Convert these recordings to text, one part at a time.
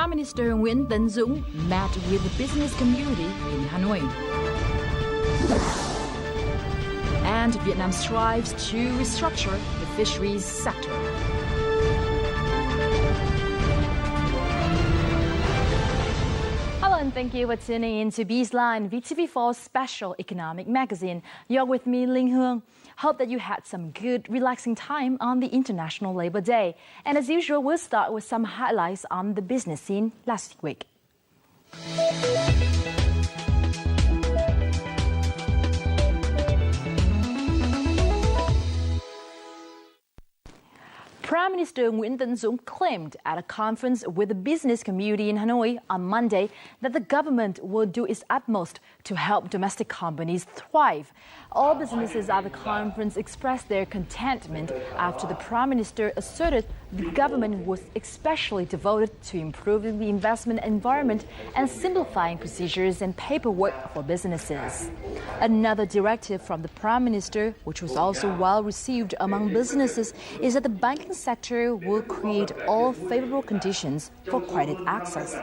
Prime Minister Nguyễn Tấn Dũng met with the business community in Hanoi. And Vietnam strives to restructure the fisheries sector. Hello and thank you for tuning in to Bizline, VTV4's special economic magazine. You're with me, Linh Hương. Hope that you had some good, relaxing time on the International Labor Day. And as usual, we'll start with some highlights on the business scene last week. Prime Minister Nguyễn Tấn Dũng claimed at a conference with the business community in Hanoi on Monday that the government will do its utmost to help domestic companies thrive. All businesses at the conference expressed their contentment after the Prime Minister asserted the government was especially devoted to improving the investment environment and simplifying procedures and paperwork for businesses. Another directive from the Prime Minister, which was also well received among businesses, is that the banking sector will create all favorable conditions for credit access.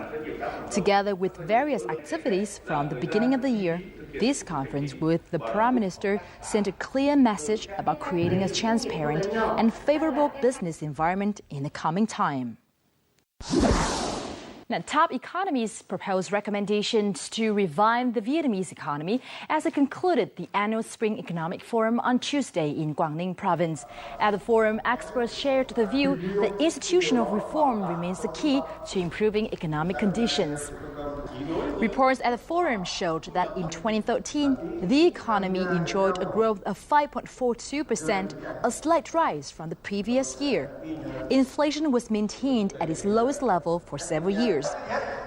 Together with various activities from the beginning of the year, this conference with the Prime Minister sent a clear message about creating a transparent and favorable business environment in the coming time. Now, top economies proposed recommendations to revive the Vietnamese economy as it concluded the annual Spring Economic Forum on Tuesday in Quảng Ninh province. At the forum, experts shared the view that institutional reform remains the key to improving economic conditions. Reports at the forum showed that in 2013, the economy enjoyed a growth of 5.42%, a slight rise from the previous year. Inflation was maintained at its lowest level for several years.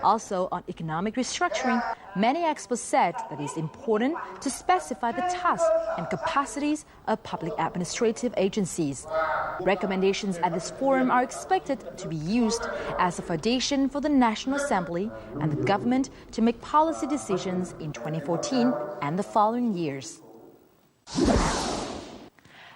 Also, on economic restructuring, many experts said that it's important to specify the tasks and capacities of public administrative agencies. Recommendations at this forum are expected to be used as a foundation for the National Assembly and the government to make policy decisions in 2014 and the following years.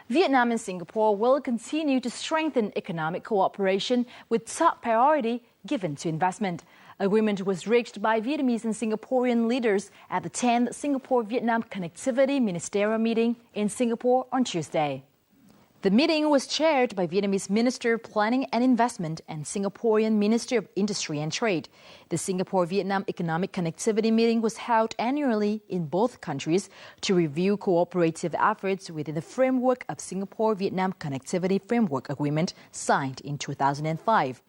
Vietnam and Singapore will continue to strengthen economic cooperation with top priority given to investment. Agreement was reached by Vietnamese and Singaporean leaders at the 10th Singapore-Vietnam Connectivity Ministerial Meeting in Singapore on Tuesday. The meeting was chaired by Vietnamese Minister of Planning and Investment and Singaporean Minister of Industry and Trade. The Singapore-Vietnam Economic Connectivity Meeting was held annually in both countries to review cooperative efforts within the framework of Singapore-Vietnam Connectivity Framework Agreement signed in 2005.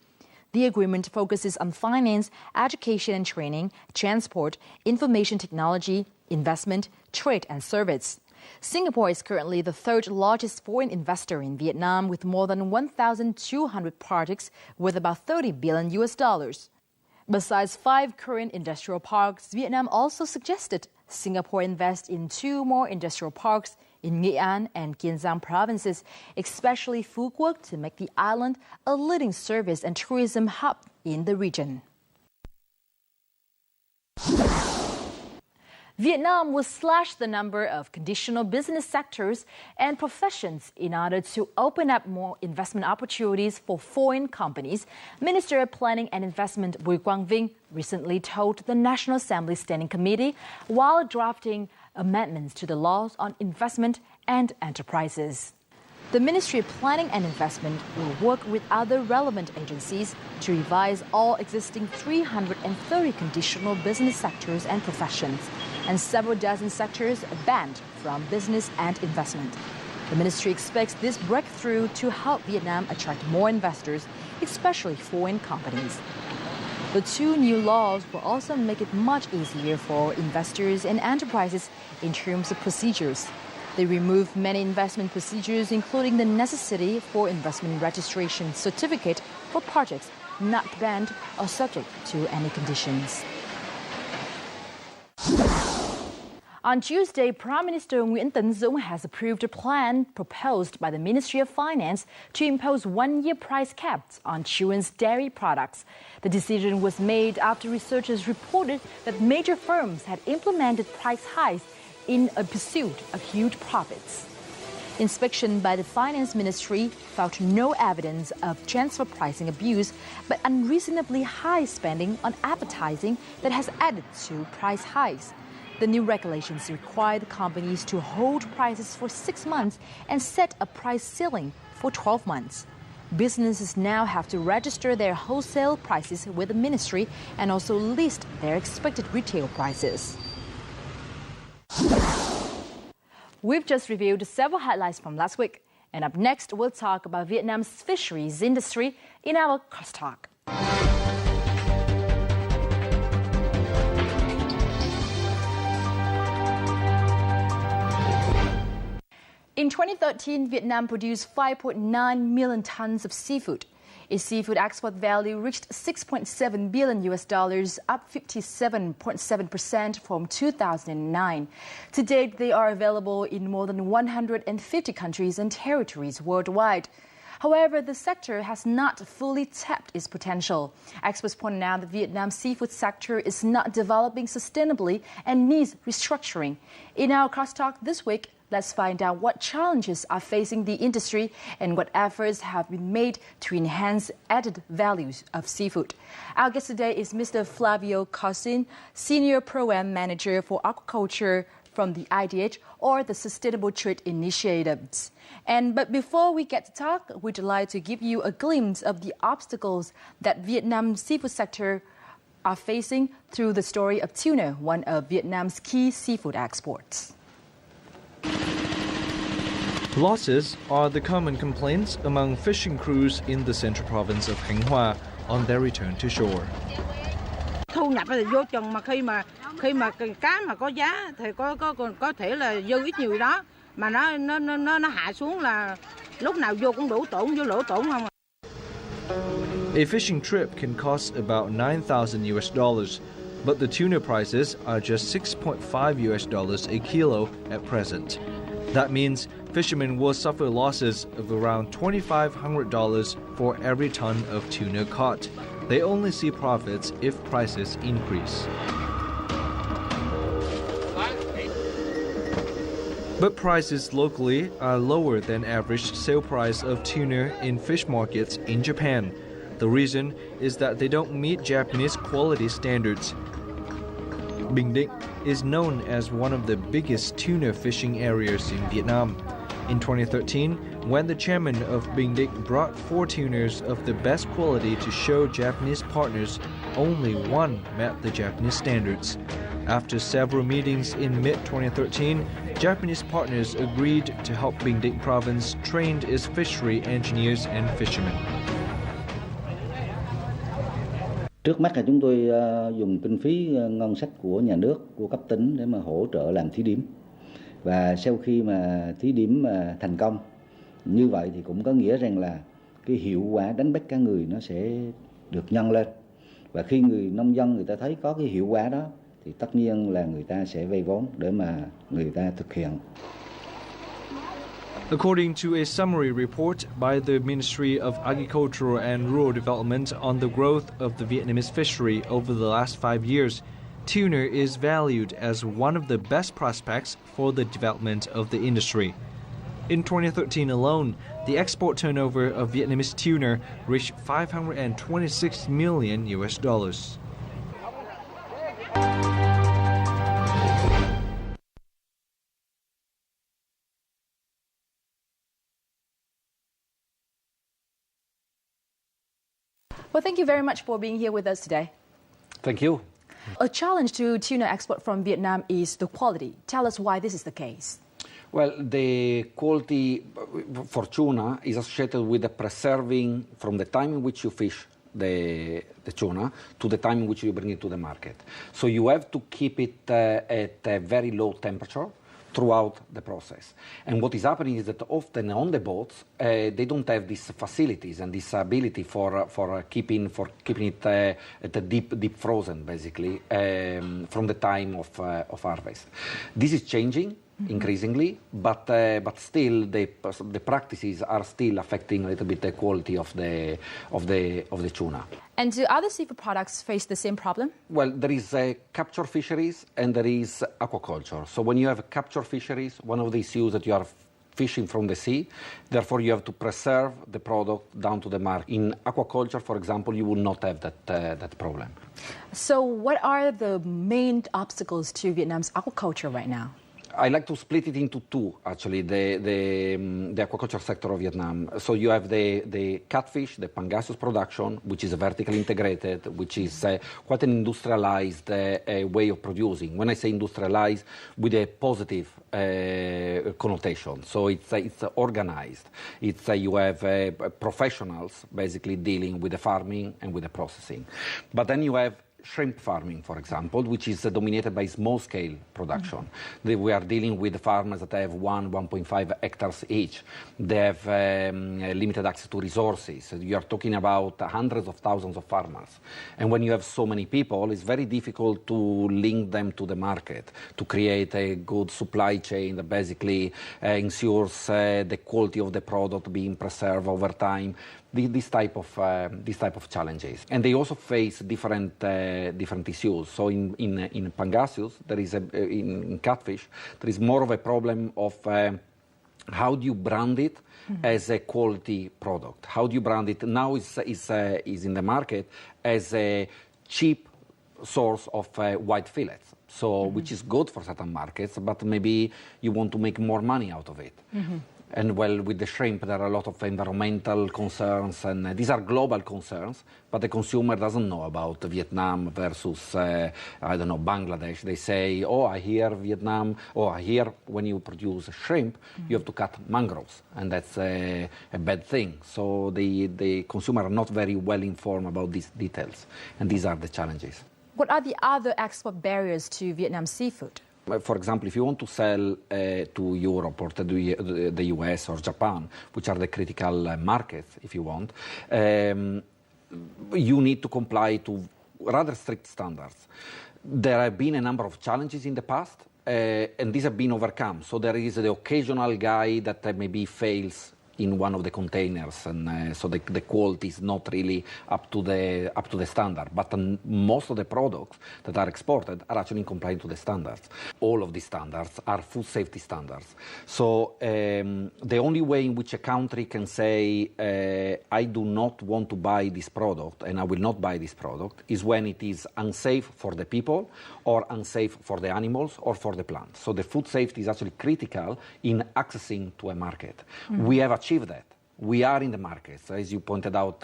The agreement focuses on finance, education and training, transport, information technology, investment, trade and service. Singapore is currently the third largest foreign investor in Vietnam with more than 1,200 projects worth about $30 billion. Besides 5 current industrial parks, Vietnam also suggested Singapore invest in 2 more industrial parks in Nghệ An and Kiên Giang provinces, especially Phu Quoc, to make the island a leading service and tourism hub in the region. Vietnam will slash the number of conditional business sectors and professions in order to open up more investment opportunities for foreign companies. Minister of Planning and Investment Bùi Quang Vinh recently told the National Assembly Standing Committee while drafting amendments to the laws on investment and enterprises. The Ministry of Planning and Investment will work with other relevant agencies to revise all existing 330 conditional business sectors and professions, and several dozen sectors banned from business and investment. The ministry expects this breakthrough to help Vietnam attract more investors, especially foreign companies. The 2 new laws will also make it much easier for investors and enterprises in terms of procedures. They remove many investment procedures, including the necessity for investment registration certificate for projects not banned or subject to any conditions. On Tuesday, Prime Minister Nguyễn Tấn Dũng has approved a plan proposed by the Ministry of Finance to impose 1-year price caps on children's dairy products. The decision was made after researchers reported that major firms had implemented price hikes in a pursuit of huge profits. Inspection by the Finance Ministry found no evidence of transfer pricing abuse, but unreasonably high spending on advertising that has added to price hikes. The new regulations require the companies to hold prices for 6 months and set a price ceiling for 12 months. Businesses now have to register their wholesale prices with the ministry and also list their expected retail prices. We've just reviewed several highlights from last week. And up next, we'll talk about Vietnam's fisheries industry in our crosstalk. In 2013, Vietnam produced 5.9 million tons of seafood. Its seafood export value reached $6.7 billion, up 57.7% from 2009. To date, they are available in more than 150 countries and territories worldwide. However, the sector has not fully tapped its potential. Experts point out that Vietnam's seafood sector is not developing sustainably and needs restructuring. In our crosstalk this week, let's find out what challenges are facing the industry and what efforts have been made to enhance added values of seafood. Our guest today is Mr. Flavio Cousin, Senior Program Manager for Aquaculture from the IDH, or the Sustainable Trade Initiatives. But before we get to talk, we'd like to give you a glimpse of the obstacles that Vietnam's seafood sector are facing through the story of tuna, one of Vietnam's key seafood exports. Losses are the common complaints among fishing crews in the central province of Khánh Hòa on their return to shore. Thu nhập thì vô chừng mà khi mà cá mà có giá thì có thể là dư ít nhiều đó mà nó hạ xuống là lúc nào vô cũng đủ tổn vô lỗ tổn không. A fishing trip can cost about $9,000, but the tuna prices are just $6.5 a kilo at present. That means fishermen will suffer losses of around $2,500 for every ton of tuna caught. They only see profits if prices increase. But prices locally are lower than average sale price of tuna in fish markets in Japan. The reason is that they don't meet Japanese quality standards. Bình Định is known as one of the biggest tuna fishing areas in Vietnam. In 2013, when the chairman of Bình Định brought 4 tuners of the best quality to show Japanese partners, only one met the Japanese standards. After several meetings in mid-2013, Japanese partners agreed to help Bình Định province train its fishery engineers and fishermen. Trước mắt là chúng tôi dùng kinh phí ngân sách của nhà nước, của cấp tỉnh để mà hỗ trợ làm thí điểm. Và sau khi mà thí điểm thành công, như vậy thì cũng có nghĩa rằng là cái hiệu quả đánh bắt cá ngừ nó sẽ được nhân lên. Và khi người nông dân người ta thấy có cái hiệu quả đó thì tất nhiên là người ta sẽ vay vốn để mà người ta thực hiện. According to a summary report by the Ministry of Agriculture and Rural Development on the growth of the Vietnamese fishery over the last 5 years, tuna is valued as one of the best prospects for the development of the industry. In 2013 alone, the export turnover of Vietnamese tuna reached $526 million. Well, thank you very much for being here with us today. Thank you. A challenge to tuna export from Vietnam is the quality. Tell us why this is the case. Well, the quality for tuna is associated with the preserving from the time in which you fish the tuna to the time in which you bring it to the market. So you have to keep it at a very low temperature throughout the process. And what is happening is that often on the boats, they don't have these facilities and this ability for keeping it at a deep frozen, basically, from the time of harvest. This is changing increasingly, but still the practices are still affecting a little bit the quality of the tuna. And do other seafood products face the same problem? Well, there is capture fisheries and there is aquaculture. So when you have capture fisheries, one of the issues that you are fishing from the sea. Therefore, you have to preserve the product down to the market. In aquaculture, for example, you will not have that problem. So what are the main obstacles to Vietnam's aquaculture right now? I like to split it into two, actually, the aquaculture sector of Vietnam. So you have the catfish, the pangasius production, which is vertically integrated, which is quite an industrialized way of producing. When I say industrialized, with a positive connotation. So it's organized. You have professionals basically dealing with the farming and with the processing. But then you have shrimp farming, for example, which is dominated by small-scale production. We are dealing with farmers that have 1.5 hectares each. They have limited access to resources. You are talking about hundreds of thousands of farmers. And when you have so many people, it's very difficult to link them to the market, to create a good supply chain that basically ensures the quality of the product being preserved over time. This type of challenges, and they also face different issues. So in pangasius, there is in catfish, there is more of a problem of how do you brand it as a quality product? How do you brand it? Now is in the market as a cheap source of white fillets. So which is good for certain markets, but maybe you want to make more money out of it. And well, with the shrimp, there are a lot of environmental concerns, and these are global concerns, but the consumer doesn't know about Vietnam versus, Bangladesh. They say, oh, I hear Vietnam, or I hear when you produce shrimp, you have to cut mangroves, and that's a bad thing. So the consumer are not very well informed about these details, and these are the challenges. What are the other export barriers to Vietnam's seafood? For example, if you want to sell to Europe or to the US or Japan, which are the critical markets, if you want, you need to comply to rather strict standards. There have been a number of challenges in the past, and these have been overcome. So there is the occasional guy that maybe fails in one of the containers, and so the quality is not really up to the standard. But most of the products that are exported are actually in compliance to the standards. All of these standards are food safety standards. So the only way in which a country can say, I do not want to buy this product and I will not buy this product, is when it is unsafe for the people or unsafe for the animals or for the plants. So the food safety is actually critical in accessing to a market. We have achieved that. We are in the markets, as you pointed out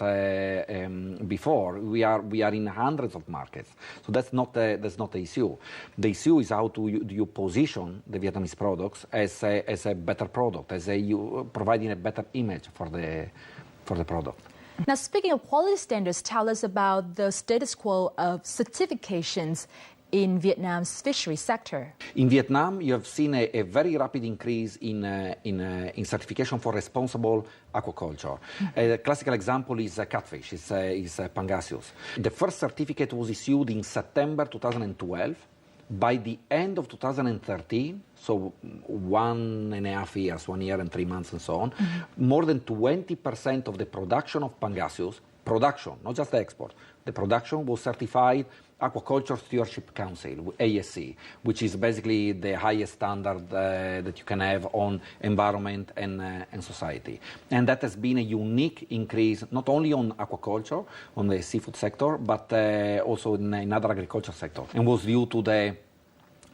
before. We are in hundreds of markets, so that's not the issue. The issue is how do you position the Vietnamese products as a better product, you providing a better image for the product. Now, speaking of quality standards, tell us about the status quo of certifications in Vietnam's fishery sector. In Vietnam, you have seen a very rapid increase in certification for responsible aquaculture. A classical example is catfish, is pangasius. The first certificate was issued in September 2012. By the end of 2013, so 1.5 years, 1 year and 3 months and so on, more than 20% of the production of pangasius, not just the export, the production was certified Aquaculture Stewardship Council, ASC, which is basically the highest standard that you can have on environment and society. And that has been a unique increase, not only on aquaculture, on the seafood sector, but also in other agriculture sectors, and was due to the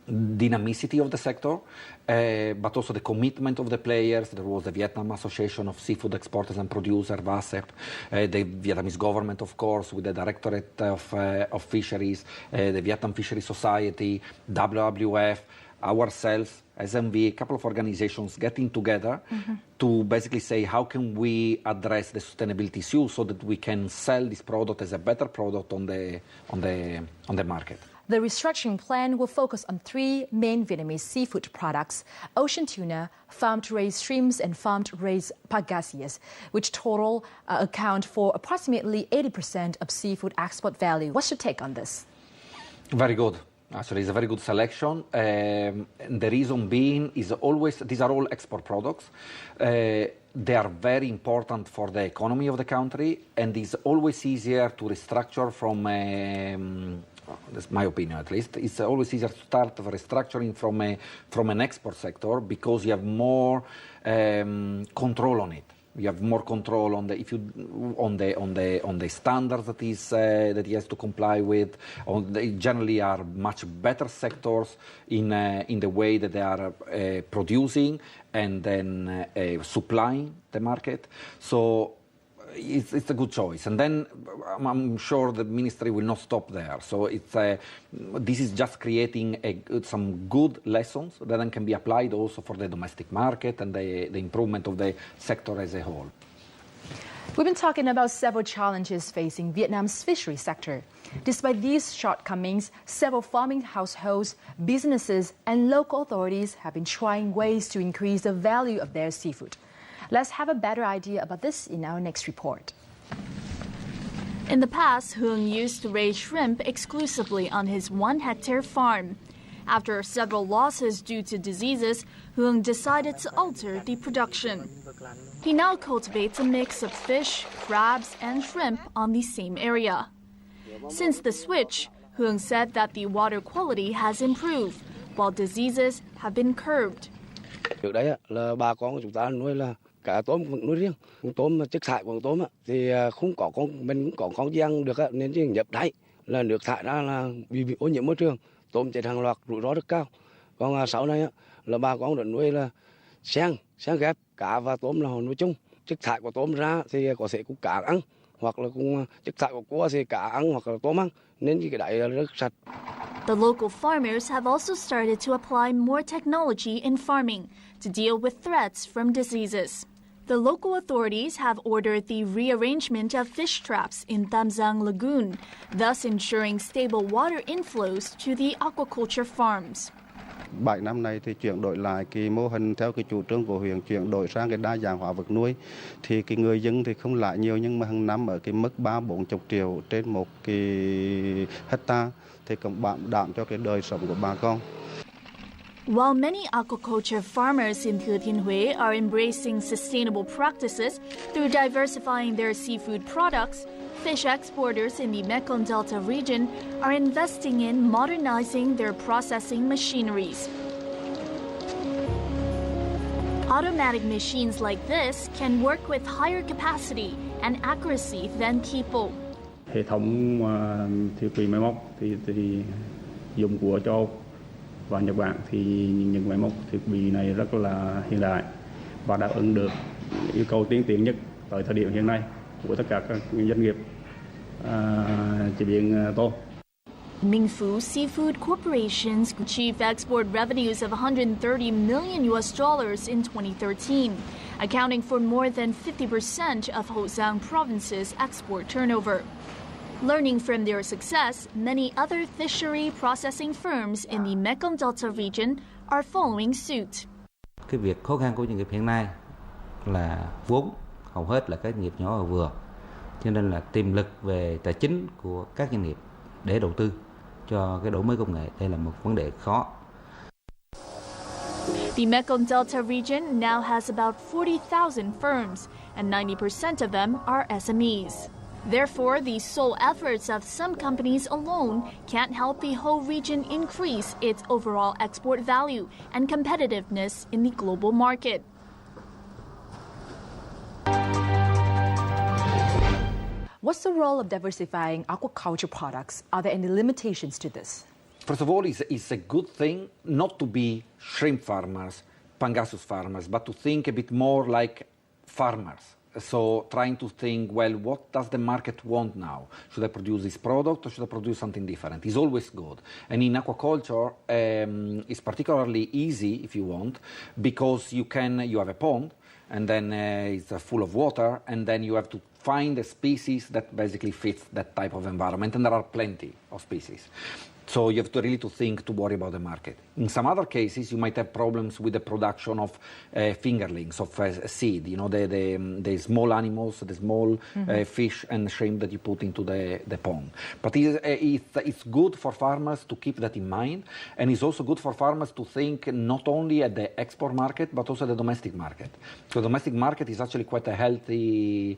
dynamicity of the sector, but also the commitment of the players. There was the Vietnam Association of Seafood Exporters and Producers, VASEP, the Vietnamese government, of course, with the Directorate of Fisheries, the Vietnam Fisheries Society, WWF, ourselves, SMV, a couple of organizations getting together to basically say how can we address the sustainability issue so that we can sell this product as a better product on the market. The restructuring plan will focus on 3 main Vietnamese seafood products: ocean tuna, farm-to-raised shrimps, and farm-to-raised pangasius, which total account for approximately 80% of seafood export value. What's your take on this? Very good. Actually, it's a very good selection. And the reason being is always, these are all export products. They are very important for the economy of the country, and it's always easier to restructure from that's my opinion at least, it's always easier to start restructuring from an export sector because you have more control on it. You have more control on the standards that he has to comply with. They generally are much better sectors in the way that they are producing and then supplying the market. So it's a good choice. And then I'm sure the ministry will not stop there. So this is just creating some good lessons that then can be applied also for the domestic market and the improvement of the sector as a whole. We've been talking about several challenges facing Vietnam's fishery sector. Despite these shortcomings, several farming households, businesses, and local authorities have been trying ways to increase the value of their seafood. Let's have a better idea about this in our next report. In the past, Huong used to raise shrimp exclusively on his 1-hectare farm. After several losses due to diseases, Huong decided to alter the production. He now cultivates a mix of fish, crabs, and shrimp on the same area. Since the switch, Huong said that the water quality has improved, while diseases have been curbed. Trước đây là bà con của chúng ta nuôi là cá tôm nuôi riêng, con tôm chất thải của con tôm thì không có mình cũng có con giang được nên chỉ nhập đáy là nước thải ra là bị ô nhiễm môi trường, tôm chết hàng loạt, rủi ro rất cao. Còn sau này là bà con đã nuôi là sen ghép cá và tôm là nuôi chung, chất thải của tôm ra thì có thể cũng cá ăn hoặc là cũng chất thải của cua thì cá ăn hoặc là tôm ăn nên cái đấy là rất sạch. The local farmers have also started to apply more technology in farming to deal with threats from diseases. The local authorities have ordered the rearrangement of fish traps in Tam Giang Lagoon, thus ensuring stable water inflows to the aquaculture farms. 7 năm nay thì chuyển đổi lại cái mô hình theo cái chủ trương của huyện, chuyển đổi sang cái đa dạng hóa vật nuôi, thì cái người dân thì không lại nhiều nhưng mà hàng năm ở cái mức 30-40 triệu trên một cái hectare thì cũng bảo đảm cho cái đời sống của bà con. While many aquaculture farmers in Thừa Thiên Huế are embracing sustainable practices through diversifying their seafood products, fish exporters in the Mekong Delta region are investing in modernizing their processing machineries. Automatic machines like this can work with higher capacity and accuracy than people. Hệ thống thiết bị máy móc thì dùng của châu Âu và Nhật Bản thì những máy móc thiết bị này rất là hiện đại và đáp ứng được yêu cầu tiên tiến nhất tới thời điểm hiện nay của tất cả các doanh nghiệp chế biến tôm. Minh Phu Seafood Corporation's achieved export revenues of $130 million in 2013, accounting for more than 50% of Hậu Giang province's export turnover. Learning from their success, many other fishery processing firms in the Mekong Delta region are following suit. Cái việc khó khăn của doanh nghiệp hiện nay là vốn, hầu hết là các doanh nghiệp nhỏ và vừa, cho nên là tiềm lực về tài chính của các doanh nghiệp để đầu tư cho cái đổi mới công nghệ đây là một vấn đề khó. The Mekong Delta region now has about 40,000 firms, and 90% of them are SMEs. Therefore, the sole efforts of some companies alone can't help the whole region increase its overall export value and competitiveness in the global market. What's the role of diversifying aquaculture products? Are there any limitations to this? First of all, it's a good thing not to be shrimp farmers, pangasius farmers, but to think a bit more like farmers. So trying to think, well, what does the market want now? Should I produce this product or should I produce something different? It's always good. And in aquaculture, it's particularly easy, if you want, because you have a pond, and then it's full of water, and then you have to find a species that basically fits that type of environment, and there are plenty of species. So you have to really think to worry about the market. In some other cases, you might have problems with the production of fingerlings, of seed, the small animals, the small fish and shrimp that you put into the pond. But it's good for farmers to keep that in mind, and it's also good for farmers to think not only at the export market, but also the domestic market. So the domestic market is actually quite a healthy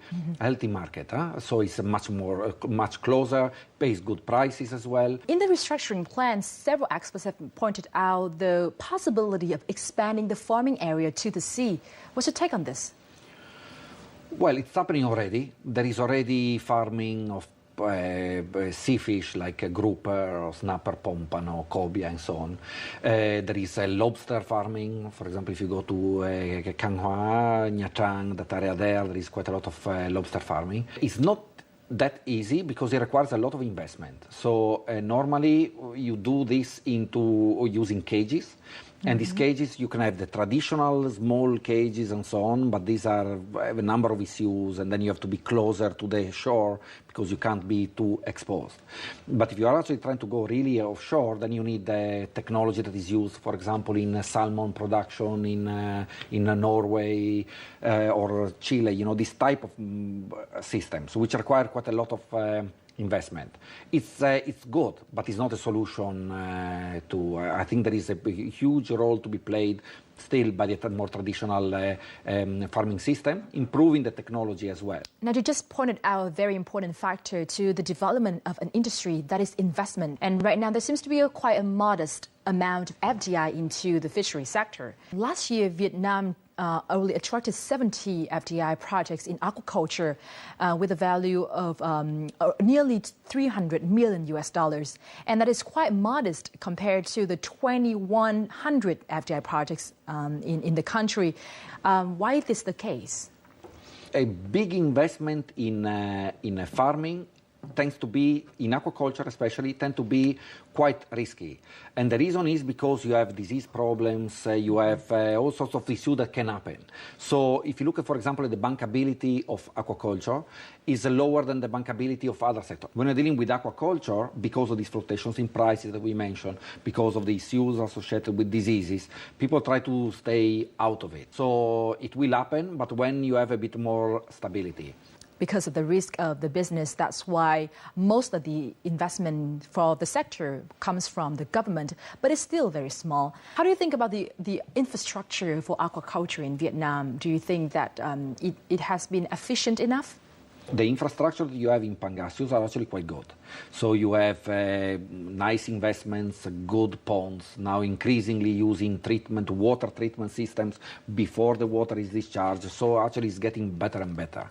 market. So it's much closer, pays good prices as well. In the restructuring plan, several experts have pointed out the possibility of expanding the farming area to the sea. What's your take on this? Well, it's happening already. There is already farming of sea fish like grouper or snapper, pompano, cobia and so on. There is lobster farming. For example, if you go to Canhua, Nha Trang, that area there is quite a lot of lobster farming. It's not that easy because it requires a lot of investment. So normally you do this using cages. And these cages, you can have the traditional small cages and so on, but these have a number of issues, and then you have to be closer to the shore because you can't be too exposed. But if you are actually trying to go really offshore, then you need the technology that is used, for example, in salmon production in Norway or Chile, this type of systems, which require quite a lot of investment. It's good, but it's not a solution I think there is a huge role to be played still by the more traditional farming system, improving the technology as well. Now, you just pointed out a very important factor to the development of an industry, that is investment. And right now, there seems to be quite a modest amount of FDI into the fishery sector. Last year, Vietnam only attracted 70 FDI projects in aquaculture with a value of nearly $300 million US. And that is quite modest compared to the 2,100 FDI projects in the country. Why is this the case? A big investment in farming tends to be, in aquaculture especially, tend to be quite risky. And the reason is because you have disease problems, you have all sorts of issues that can happen. So if you look at, for example, the bankability of aquaculture is lower than the bankability of other sectors. When you're dealing with aquaculture, because of these fluctuations in prices that we mentioned, because of the issues associated with diseases, people try to stay out of it. So it will happen, but when you have a bit more stability. Because of the risk of the business, that's why most of the investment for the sector comes from the government, but it's still very small. How do you think about the infrastructure for aquaculture in Vietnam? Do you think that it has been efficient enough? The infrastructure that you have in Pangasius are actually quite good. So you have nice investments, good ponds, now increasingly using water treatment systems before the water is discharged. So actually it's getting better and better.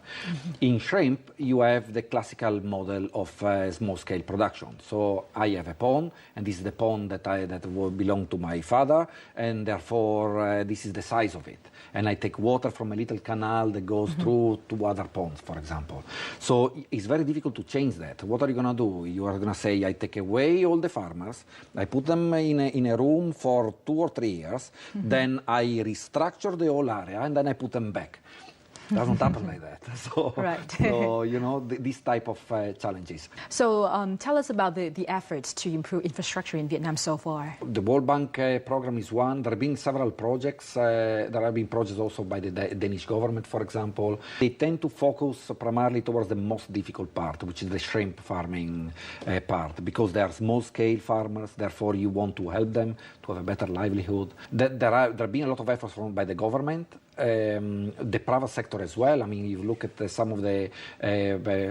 In shrimp, you have the classical model of small-scale production. So I have a pond, and this is the pond that will belong to my father, and therefore this is the size of it. And I take water from a little canal that goes through to other ponds, for example. So it's very difficult to change that. What are you going to do? You are going to say, I take away all the farmers, I put them in a room for 2 or 3 years, then I restructure the whole area, and then I put them back. It doesn't happen like that. So, right. So this type of challenges. So tell us about the efforts to improve infrastructure in Vietnam so far. The World Bank program is one. There have been several projects. There have been projects also by the Danish government, for example. They tend to focus primarily towards the most difficult part, which is the shrimp farming part, because they are small-scale farmers. Therefore, you want to help them to have a better livelihood. There have been a lot of efforts by the government. The private sector as well. I mean, you look at some of the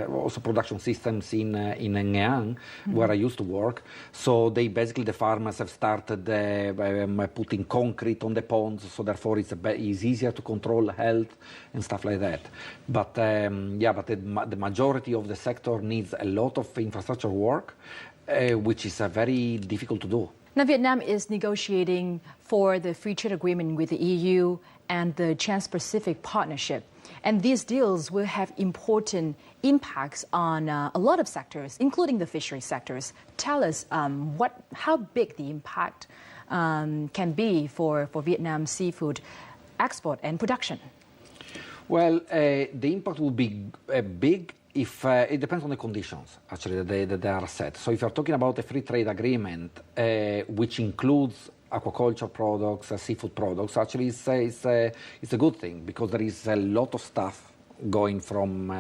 also production systems in Nha Trang, where I used to work. So the farmers have started putting concrete on the ponds, so therefore it's easier to control health and stuff like that. But the majority of the sector needs a lot of infrastructure work, which is very difficult to do. Now, Vietnam is negotiating for the free trade agreement with the EU and the Trans-Pacific Partnership. And these deals will have important impacts on a lot of sectors, including the fishery sectors. Tell us how big the impact can be for Vietnam's seafood export and production. Well, the impact will be big if it depends on the conditions actually that they are set. So if you're talking about a free trade agreement which includes aquaculture products, seafood products, actually it's a good thing because there is a lot of stuff going from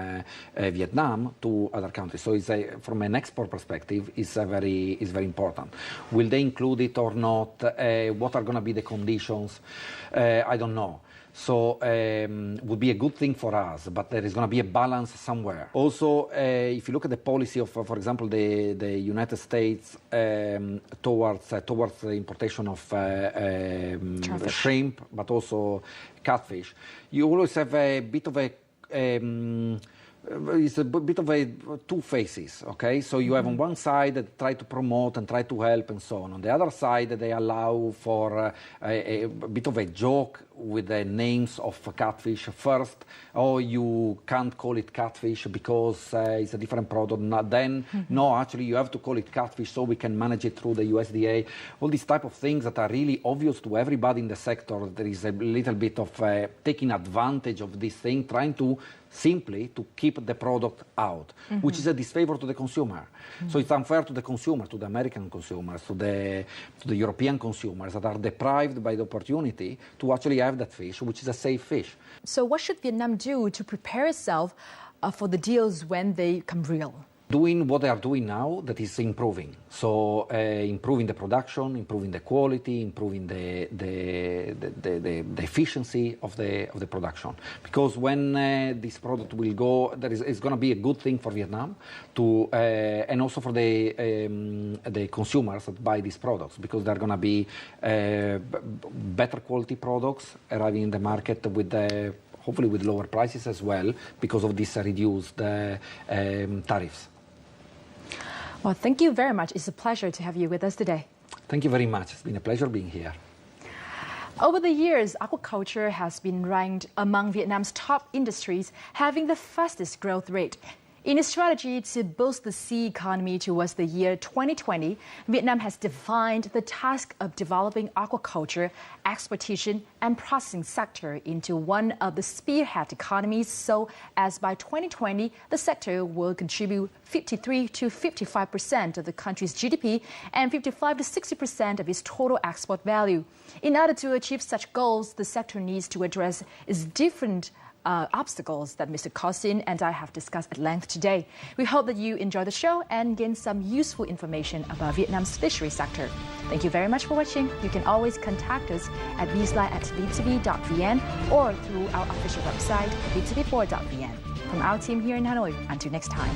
Vietnam to other countries. So from an export perspective, it's very important. Will they include it or not? What are going to be the conditions? I don't know. So would be a good thing for us, but there is going to be a balance somewhere. Also, if you look at the policy of, for example, the United States towards the importation of shrimp, but also catfish, you always have a bit of a it's a bit of a two faces, okay? So you have on one side that try to promote and try to help and so on. On the other side, they allow for a bit of a joke with the names of catfish. First, oh, you can't call it catfish because it's a different product. No, actually, you have to call it catfish so we can manage it through the USDA. All these type of things that are really obvious to everybody in the sector. There is a little bit of taking advantage of this thing, trying to simply to keep the product out, which is a disfavor to the consumer. So it's unfair to the consumer, to the American consumers, to the European consumers that are deprived by the opportunity to actually have that fish, which is a safe fish. So what should Vietnam do to prepare itself for the deals when they come real? Doing what they are doing now, that is improving. So improving the production, improving the quality, improving the efficiency of the production. Because when this product will go, it's going to be a good thing for Vietnam to and also for the consumers that buy these products, because they're going to be better quality products arriving in the market with hopefully with lower prices as well because of these reduced tariffs. Well, thank you very much. It's a pleasure to have you with us today. Thank you very much. It's been a pleasure being here. Over the years, aquaculture has been ranked among Vietnam's top industries, having the fastest growth rate. In a strategy to boost the sea economy towards the year 2020, Vietnam has defined the task of developing aquaculture, exportation, and processing sector into one of the spearhead economies, so as by 2020, the sector will contribute 53 to 55% of the country's GDP and 55 to 60% of its total export value. In order to achieve such goals, the sector needs to address its different obstacles that Mr. Cosin and I have discussed at length today. We hope that you enjoy the show and gain some useful information about Vietnam's fishery sector. Thank you very much for watching. You can always contact us at bizline@vtv.vn or through our official website, vtv4.vn. From our team here in Hanoi, until next time.